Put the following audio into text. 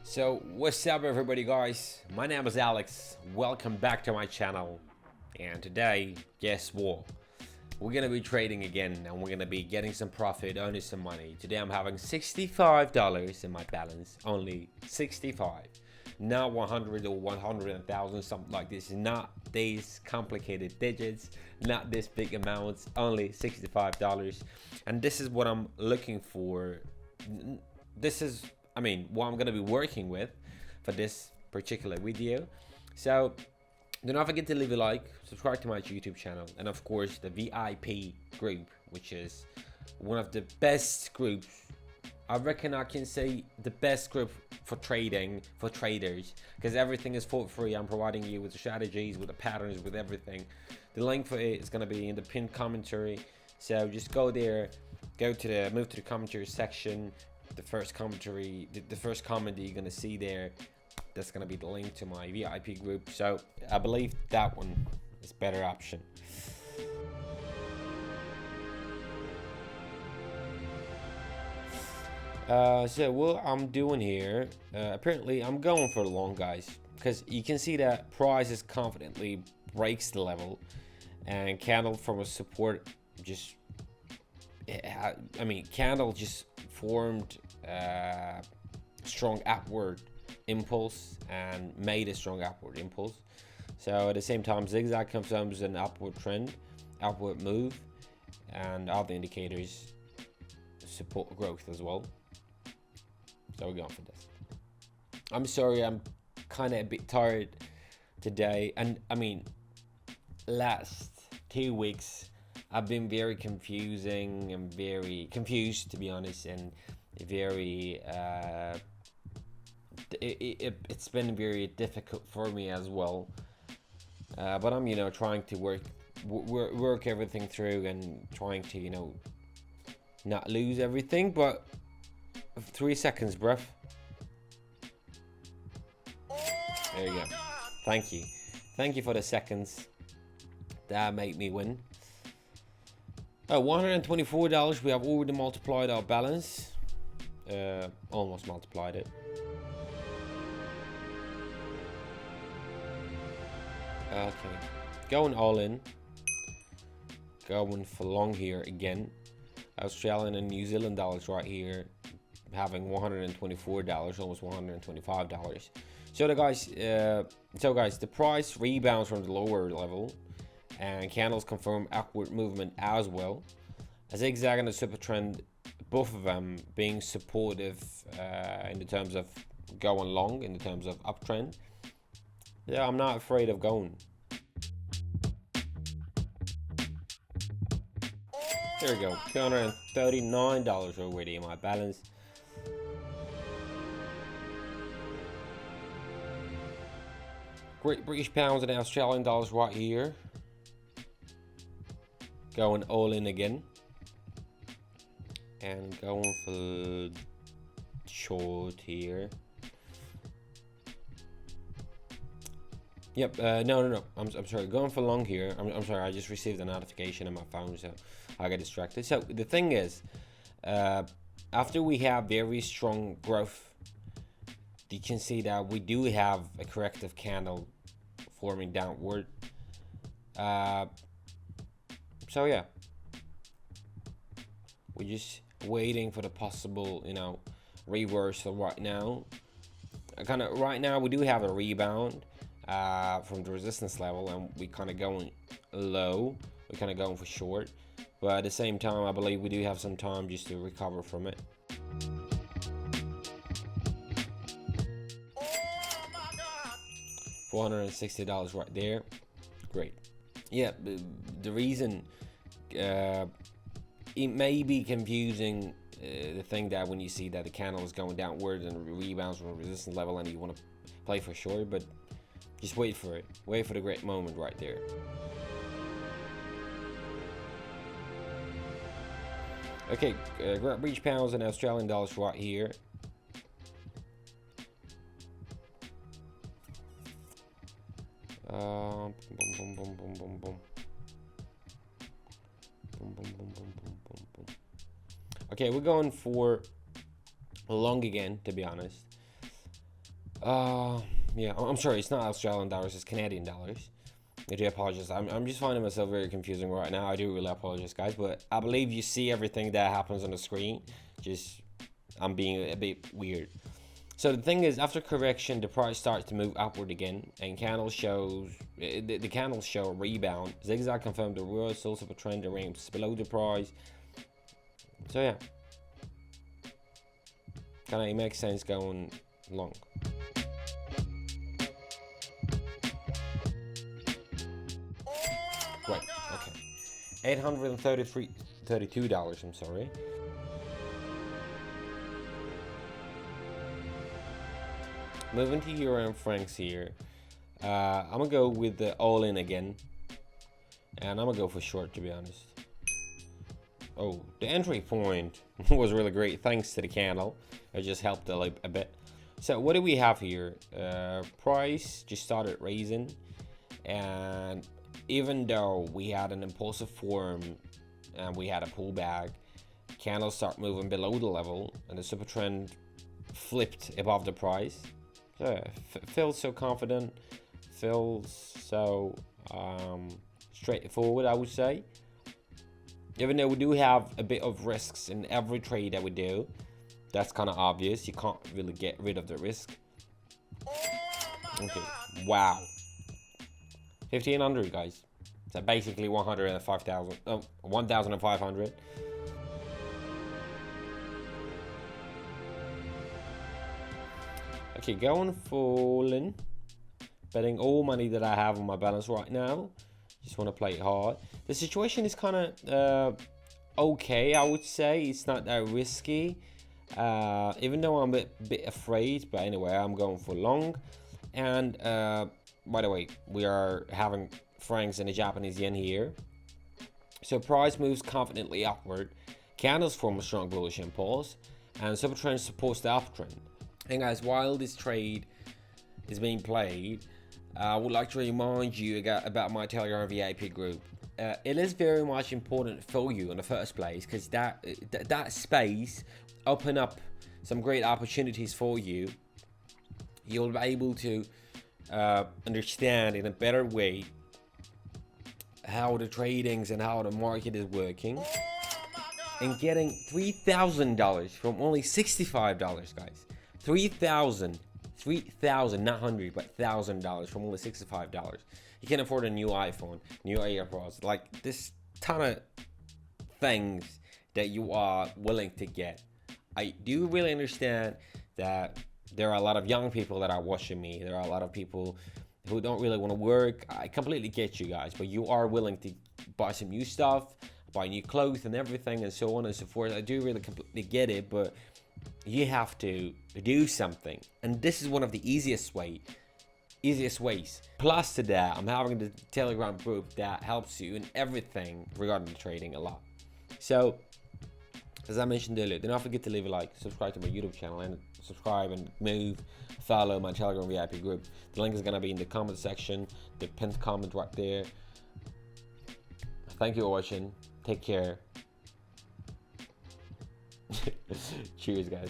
So what's up everybody guys, my name is Alex, welcome back to my channel, and today, guess what, we're gonna be trading again and we're gonna be getting some profit, earning some money. Today I'm having $65 in my balance, only 65, not 100 or 100,000, something like this, not these complicated digits, not this big amounts, only $65. And this is what I'm looking for. This is what I'm gonna be working with for this particular video. So do not forget to leave a like, subscribe to my YouTube channel, and of course the VIP group, which is one of the best groups. I reckon I can say the best group for trading, for traders, because everything is for free. I'm providing you with the strategies, with the patterns, with everything. The link for it is going to be in the pinned commentary, so just go there, move to the commentary section. The first commentary, the first comment that you're going to see there, that's going to be the link to my VIP group. So I believe that one is a better option. So what I'm doing here, apparently I'm going for the long, guys, because you can see that price confidently breaks the level, and candle from a support just, candle just formed strong upward impulse and made a strong upward impulse. So at the same time, zigzag confirms an upward trend, upward move, and other indicators support growth as well. So we're going for this. I'm sorry, I'm kind of a bit tired today, and last 2 weeks I've been very confusing and very confused, to be honest, and very it's been very difficult for me as well, but I'm trying to work everything through and trying to not lose everything. But 3 seconds, bruv. There you go. Thank you for the seconds that made me win. $124. We have already multiplied our balance, almost multiplied it. Okay, going all in, going for long here again. Australian and New Zealand dollars right here, having $124, almost $125. So guys, the price rebounds from the lower level, and candles confirm upward movement as well. A zigzag and a super trend, both of them being supportive in the terms of going long, in the terms of uptrend. Yeah, I'm not afraid of going. There we go, $239 already in my balance. Great British pounds and Australian dollars right here, going all in again, and going for short here. Yep, no, I'm sorry, going for long here. I'm sorry, I just received a notification on my phone, so I got distracted. So the thing is, after we have very strong growth, you can see that we do have a corrective candle forming downward. So yeah, we're just waiting for the possible reversal right now. Right now we do have a rebound from the resistance level, and we kind of going low, we're kind of going for short, but at the same time I believe we do have some time just to recover from it. $460 right there. Great. Yeah, the reason it may be confusing, the thing that when you see that the candle is going downward and rebounds from a resistance level and you want to play for short, but just wait for it. Wait for the great moment right there. Okay, British pounds and Australian dollars right here. Boom, boom, boom, boom, boom, boom. Boom, boom, boom, boom, boom, boom, boom. Okay, we're going for long again, to be honest. Yeah, I'm sorry, it's not Australian dollars, it's Canadian dollars. I do apologize. I'm just finding myself very confusing right now. I do really apologize, guys, but I believe you see everything that happens on the screen. Just, I'm being a bit weird. So the thing is, after correction, the price starts to move upward again, and candles shows the candles show a rebound. Zigzag confirmed the reversal of a trend that ranks below the price. So yeah, kind of makes sense going long. Right, okay. $832, I'm sorry. Moving to euro and francs here. I'm gonna go with the all in again. And I'm gonna go for short, to be honest. Oh, the entry point was really great thanks to the candle. It just helped a bit. So what do we have here? Price just started raising, and even though we had an impulsive form and we had a pullback, candles start moving below the level, and the super trend flipped above the price. So feels so confident, feels so straightforward, I would say. Even though we do have a bit of risks in every trade that we do, that's kind of obvious. You can't really get rid of the risk. Okay, wow. 1,500, guys. So basically 105,000. 1,500. Okay, going full in. Betting all money that I have on my balance right now. Just want to play it hard. The situation is kind of okay, I would say. It's not that risky. Even though I'm a bit afraid. But anyway, I'm going for long. And by the way, we are having francs and the Japanese yen here. So price moves confidently upward. Candles form a strong bullish impulse. And super trend supports the uptrend. And guys, while this trade is being played, I would like to remind you about my Telegram VIP group. It is very much important for you in the first place, because that space open up some great opportunities for you. You'll be able to understand in a better way how the tradings and how the market is working, and getting $3,000 from only $65, guys. 3,000, not hundred, but $1,000 from only $65. You can afford a new iPhone, new AirPods, like this ton of things that you are willing to get. I do really understand that there are a lot of young people that are watching me. There are a lot of people who don't really want to work. I completely get you guys, but you are willing to buy some new stuff, buy new clothes and everything, and so on and so forth. I do really completely get it, but you have to do something, and this is one of the easiest ways. Plus to that, I'm having the Telegram group that helps you in everything regarding the trading a lot. So as I mentioned earlier, do not forget to leave a like, subscribe to my YouTube channel, and subscribe and follow my Telegram VIP group. The link is going to be in the comment section, the pinned comment right there. Thank you for watching. Take care. Cheers, guys.